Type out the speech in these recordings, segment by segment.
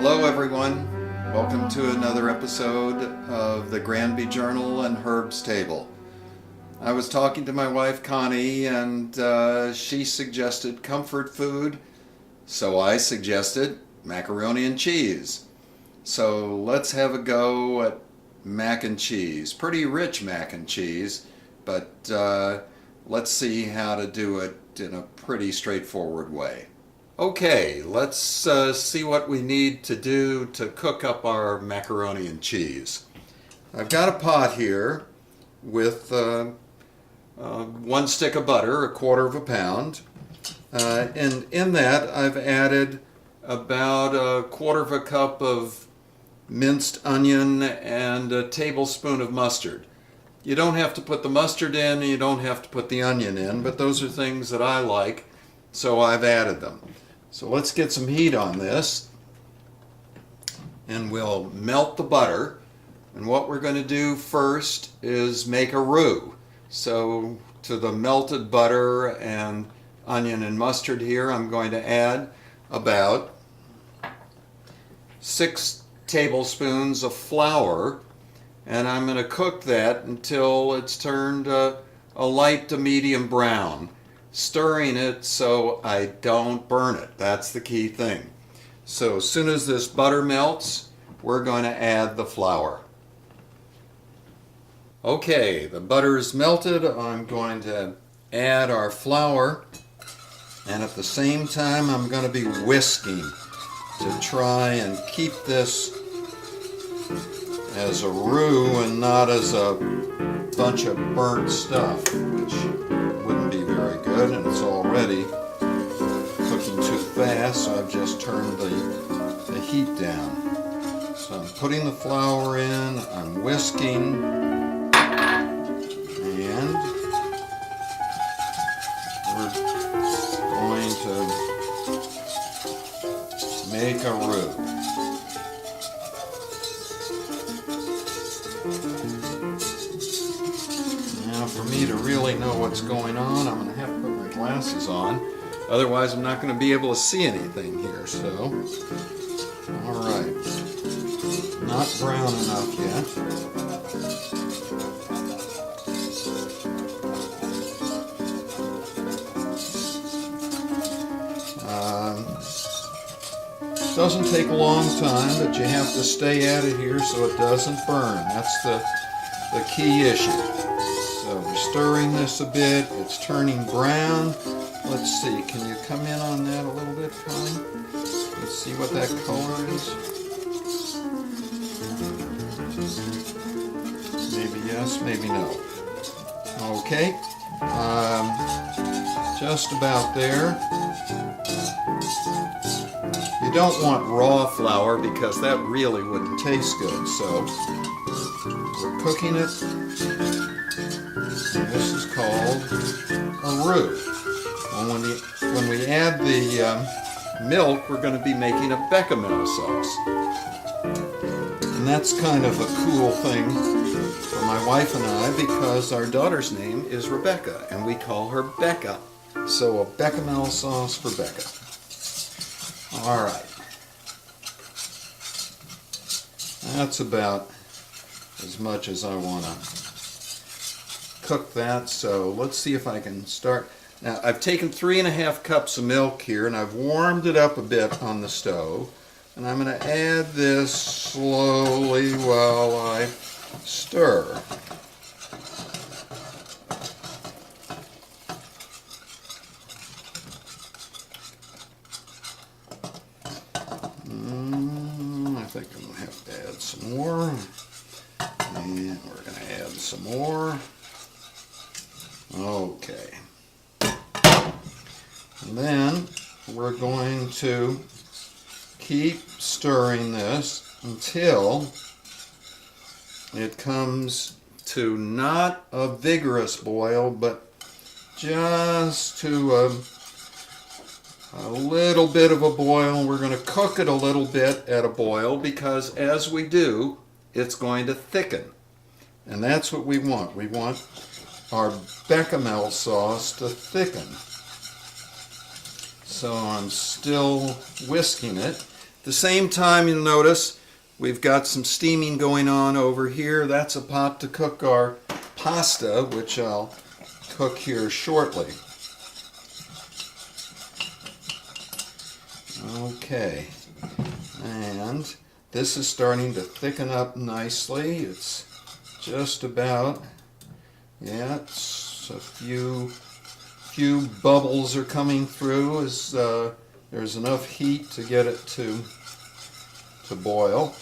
Hello everyone, welcome to another episode of the Granby Journal and Herbs Table. I was talking to my wife Connie and she suggested comfort food, so I suggested macaroni and cheese. So let's have a go at mac and cheese. Pretty rich mac and cheese, but let's see how to do it in a pretty straightforward way. Okay, let's see what we need to do to cook up our macaroni and cheese. I've got a pot here with one stick of butter, 1/4 pound, and in that I've added about 1/4 cup of minced onion and a tablespoon of mustard. You don't have to put the mustard in, you don't have to put the onion in, but those are things that I like, so I've added them. So let's get some heat on this and we'll melt the butter. And what we're going to do first is make a roux. So to the melted butter and onion and mustard here, I'm going to add about 6 tablespoons of flour, and I'm going to cook that until it's turned a light to medium brown, stirring it so I don't burn it. That's the key thing. So as soon as this butter melts, we're going to add the flour. Okay, the butter is melted. I'm going to add our flour, and at the same time I'm going to be whisking to try and keep this as a roux and not as a bunch of burnt stuff, which wouldn't be very good, and it's already cooking too fast, so I've just turned the heat down. So I'm putting the flour in, I'm whisking, and we're going to make a roux. Now for me to really know what's going on, I'm going to have to put my glasses on. Otherwise I'm not going to be able to see anything here. So, alright. Not brown enough yet. Doesn't take a long time, but you have to stay at it here so it doesn't burn. That's the key issue. So we're stirring this a bit. It's turning brown. Let's see. Can you come in on that a little bit, Connie? Let's see what that color is. Maybe yes, maybe no. Okay. Just about there. You don't want raw flour because that really wouldn't taste good. So we're cooking it. And this is called a roux. And when we add the milk, we're going to be making a bechamel sauce. And that's kind of a cool thing for my wife and I because our daughter's name is Rebecca and we call her Becca. So a bechamel sauce for Becca. All right. That's about as much as I want to cook that. So let's see if I can start. Now I've taken 3½ cups of milk here and I've warmed it up a bit on the stove. And I'm going to add this slowly while I stir. I think I'm going to have to add some more, and we're going to add some more. Okay. And then we're going to keep stirring this until it comes to not a vigorous boil, but just to a little bit of a boil. We're going to cook it a little bit at a boil because as we do, it's going to thicken. And that's what we want. We want our bechamel sauce to thicken. So I'm still whisking it. the same time, you'll notice we've got some steaming going on over here. That's a pot to cook our pasta, which I'll cook here shortly. Okay, and this is starting to thicken up nicely. It's just about, yeah, it's a few bubbles are coming through as there's enough heat to get it to boil.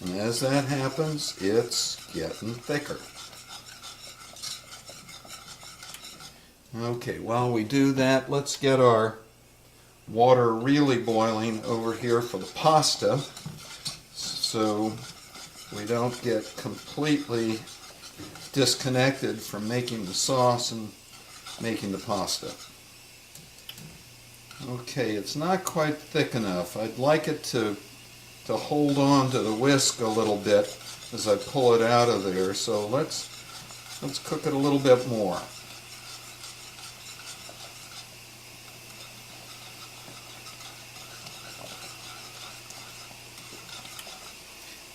And as that happens, it's getting thicker. Okay, while we do that, let's get our water really boiling over here for the pasta so we don't get completely disconnected from making the sauce and making the pasta. Okay, it's not quite thick enough. I'd like it to hold on to the whisk a little bit as I pull it out of there, so let's cook it a little bit more.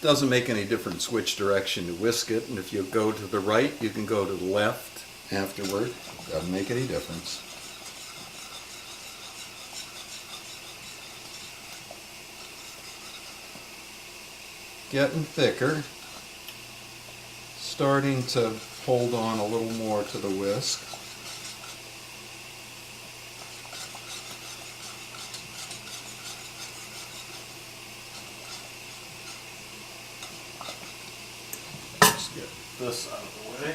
Doesn't make any difference which direction you whisk it, and if you go to the right, you can go to the left afterward. Doesn't make any difference. Getting thicker, starting to hold on a little more to the whisk. Let's get this out of the way.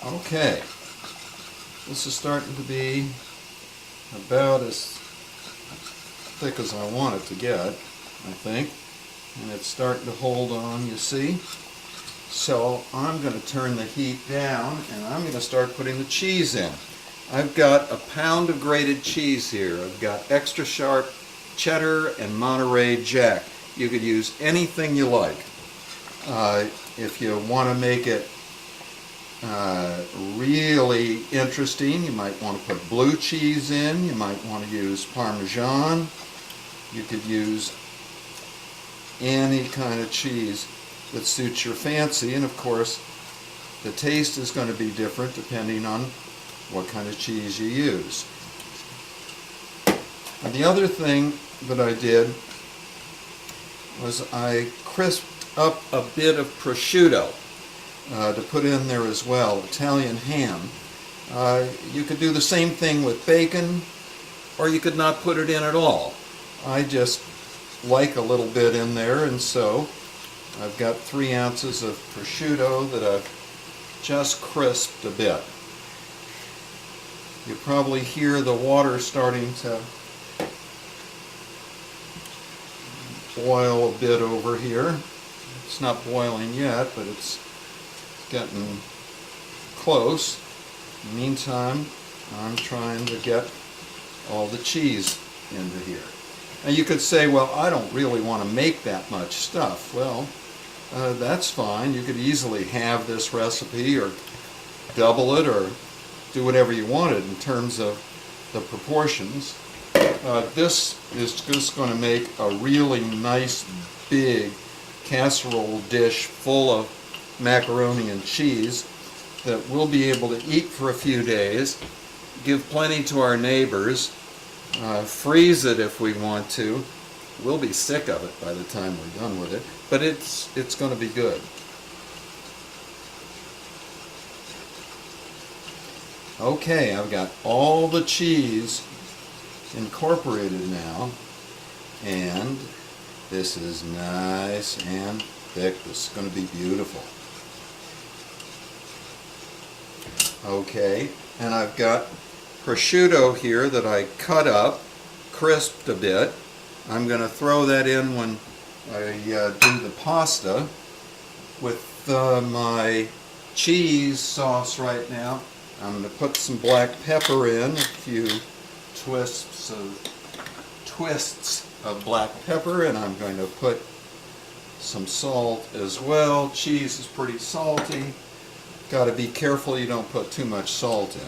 Okay, this is starting to be about as thick as I want it to get, I think, and it's starting to hold on, you see. So I'm going to turn the heat down and I'm going to start putting the cheese in. I've got a pound of grated cheese here. I've got extra sharp cheddar and Monterey Jack. You could use anything you like. If you want to make it really interesting, you might want to put blue cheese in, you might want to use Parmesan, you could use any kind of cheese that suits your fancy, and of course the taste is going to be different depending on what kind of cheese you use. And the other thing that I did was I crisped up a bit of prosciutto to put in there as well, Italian ham. You could do the same thing with bacon, or you could not put it in at all. I just like a little bit in there, and so I've got 3 ounces of prosciutto that I've just crisped a bit. You probably hear the water starting to boil a bit over here. It's not boiling yet, but it's getting close. In the meantime, I'm trying to get all the cheese into here. Now you could say, well, I don't really want to make that much stuff. Well, that's fine. You could easily have this recipe or double it or do whatever you wanted in terms of the proportions. This is just going to make a really nice big casserole dish full of macaroni and cheese that we'll be able to eat for a few days, give plenty to our neighbors, freeze it if we want to. We'll be sick of it by the time we're done with it, but it's going to be good. Okay, I've got all the cheese incorporated now, and this is nice and thick. This is going to be beautiful. Okay, and I've got prosciutto here that I cut up, crisped a bit. I'm going to throw that in when I do the pasta with my cheese sauce right now. I'm going to put some black pepper in, a few twists of black pepper, and I'm going to put some salt as well. Cheese is pretty salty. Got to be careful you don't put too much salt in.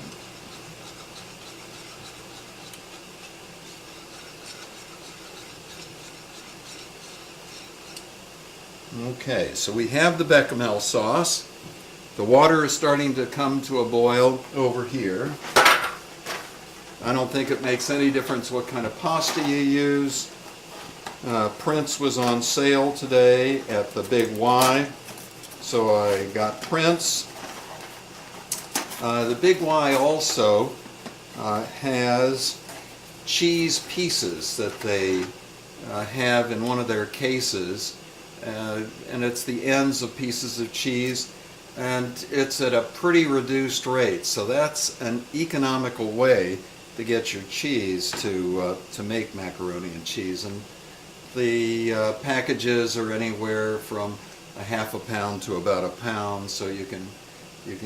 Okay, so we have the bechamel sauce. The water is starting to come to a boil over here. I don't think it makes any difference what kind of pasta you use. Prince was on sale today at the Big Y, so I got Prince. The Big Y also has cheese pieces that they have in one of their cases, and it's the ends of pieces of cheese, and it's at a pretty reduced rate, so that's an economical way to get your cheese to make macaroni and cheese. And the packages are anywhere from a half a pound to about a pound, so you can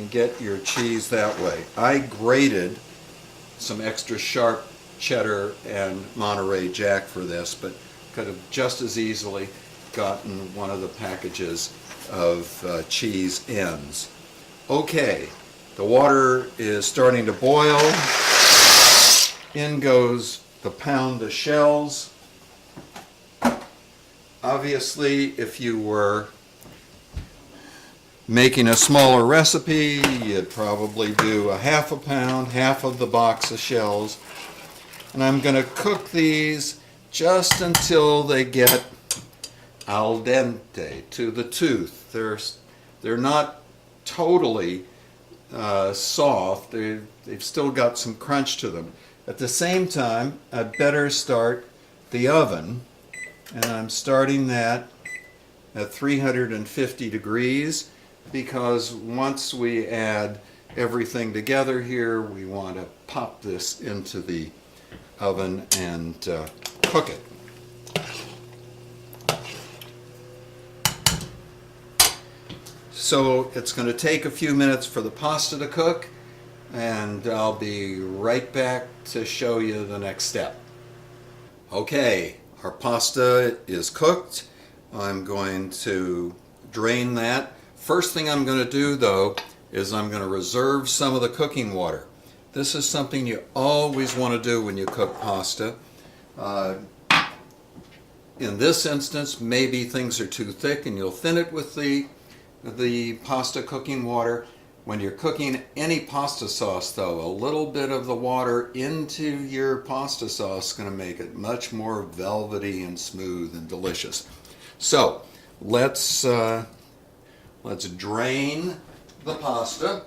get your cheese that way. I grated some extra sharp cheddar and Monterey Jack for this, but could have just as easily gotten one of the packages of cheese ends. Okay, the water is starting to boil. In goes the pound of shells. Obviously, if you were making a smaller recipe, you'd probably do a half a pound, half of the box of shells. And I'm going to cook these just until they get al dente, to the tooth. They're not totally soft. They've still got some crunch to them. At the same time, I'd better start the oven, and I'm starting that at 350 degrees, because once we add everything together here, we want to pop this into the oven and cook it. So it's going to take a few minutes for the pasta to cook, and I'll be right back to show you the next step. Okay, our pasta is cooked. I'm going to drain that. First thing I'm going to do, though, is I'm going to reserve some of the cooking water. This is something you always want to do when you cook pasta. In this instance, maybe things are too thick and you'll thin it with the pasta cooking water. When you're cooking any pasta sauce, though, a little bit of the water into your pasta sauce is going to make it much more velvety and smooth and delicious. So let's drain the pasta.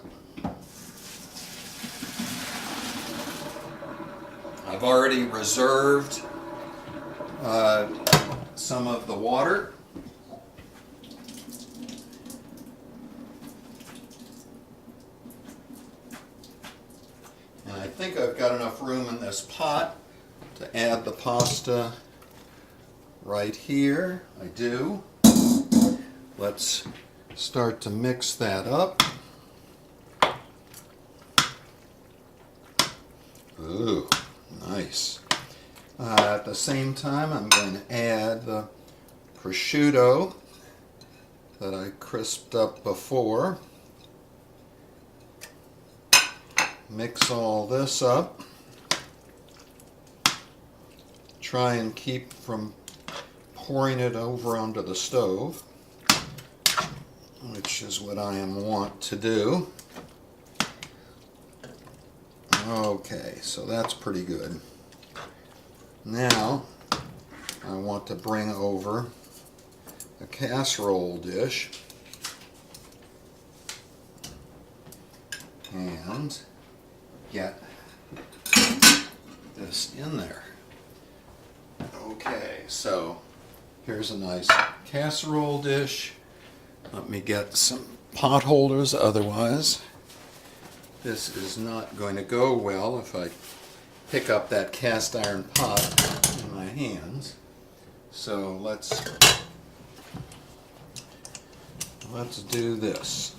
I've already reserved some of the water. And I think I've got enough room in this pot to add the pasta right here. I do. Let's start to mix that up. Ooh, nice. At the same time, I'm going to add the prosciutto that I crisped up before. Mix all this up. Try and keep from pouring it over onto the stove, which is what I want to do. Okay, so that's pretty good. Now, I want to bring over a casserole dish and get this in there. Okay, so here's a nice casserole dish. Let me get some pot holders, otherwise this is not going to go well if I pick up that cast iron pot in my hands. So let's do this.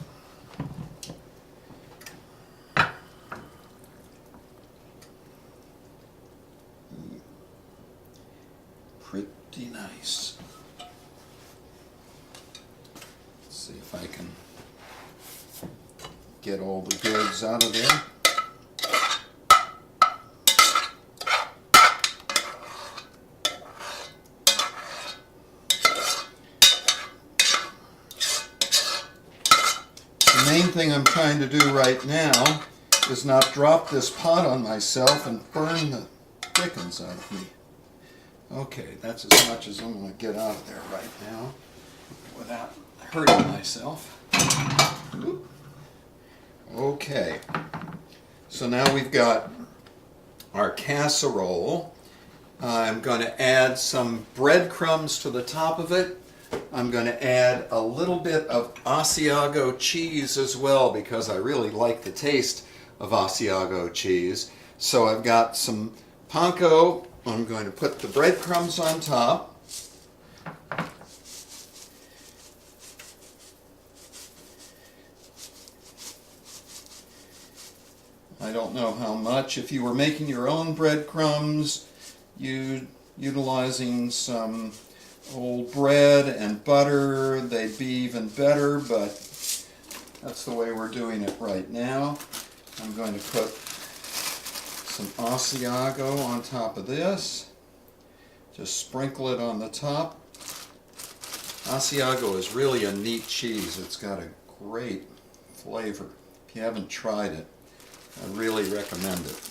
Pretty nice. Let's see if I can get all the goods out of there. The main thing I'm trying to do right now is not drop this pot on myself and burn the dickens out of me. Okay, that's as much as I'm going to get out of there right now without hurting myself. Okay, so now we've got our casserole. I'm going to add some breadcrumbs to the top of it. I'm going to add a little bit of Asiago cheese as well because I really like the taste of Asiago cheese. So I've got some panko. I'm going to put the breadcrumbs on top. I don't know how much. If you were making your own breadcrumbs, utilizing some old bread and butter, they'd be even better, but that's the way we're doing it right now. I'm going to put some Asiago on top of this. Just sprinkle it on the top. Asiago is really a neat cheese. It's got a great flavor. If you haven't tried it, I really recommend it.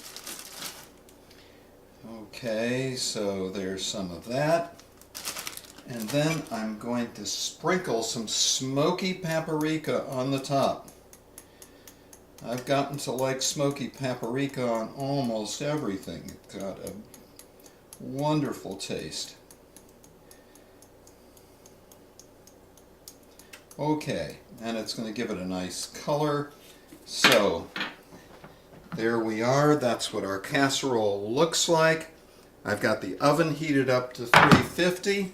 Okay, so there's some of that. And then I'm going to sprinkle some smoky paprika on the top. I've gotten to like smoky paprika on almost everything. It's got a wonderful taste. Okay, and it's going to give it a nice color. So there we are. That's what our casserole looks like. I've got the oven heated up to 350.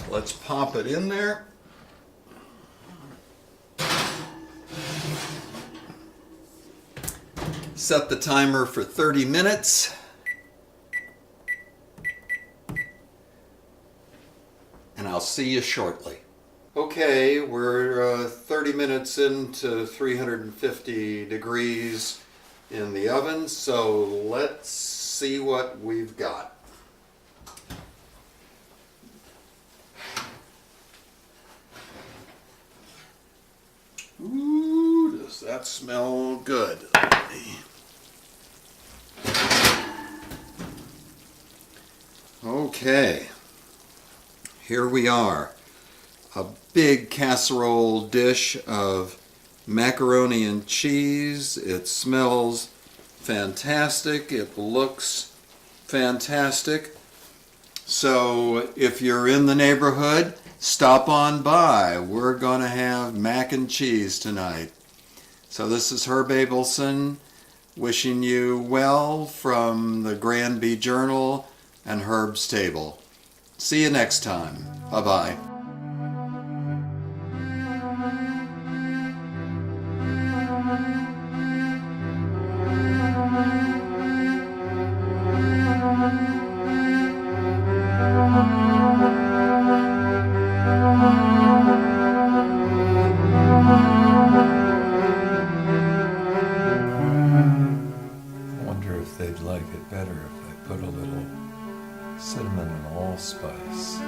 Let's pop it in there. Set the timer for 30 minutes. And I'll see you shortly. Okay, we're 30 minutes into 350 degrees in the oven, so let's see what we've got. Ooh, does that smell good? Okay, here we are. A big casserole dish of macaroni and cheese. It smells fantastic. It looks fantastic. So if you're in the neighborhood, stop on by. We're going to have mac and cheese tonight. So this is Herb Abelson wishing you well from the Granby Journal and Herb's Table. See you next time. Bye-bye. They'd like it better if I put a little cinnamon and allspice.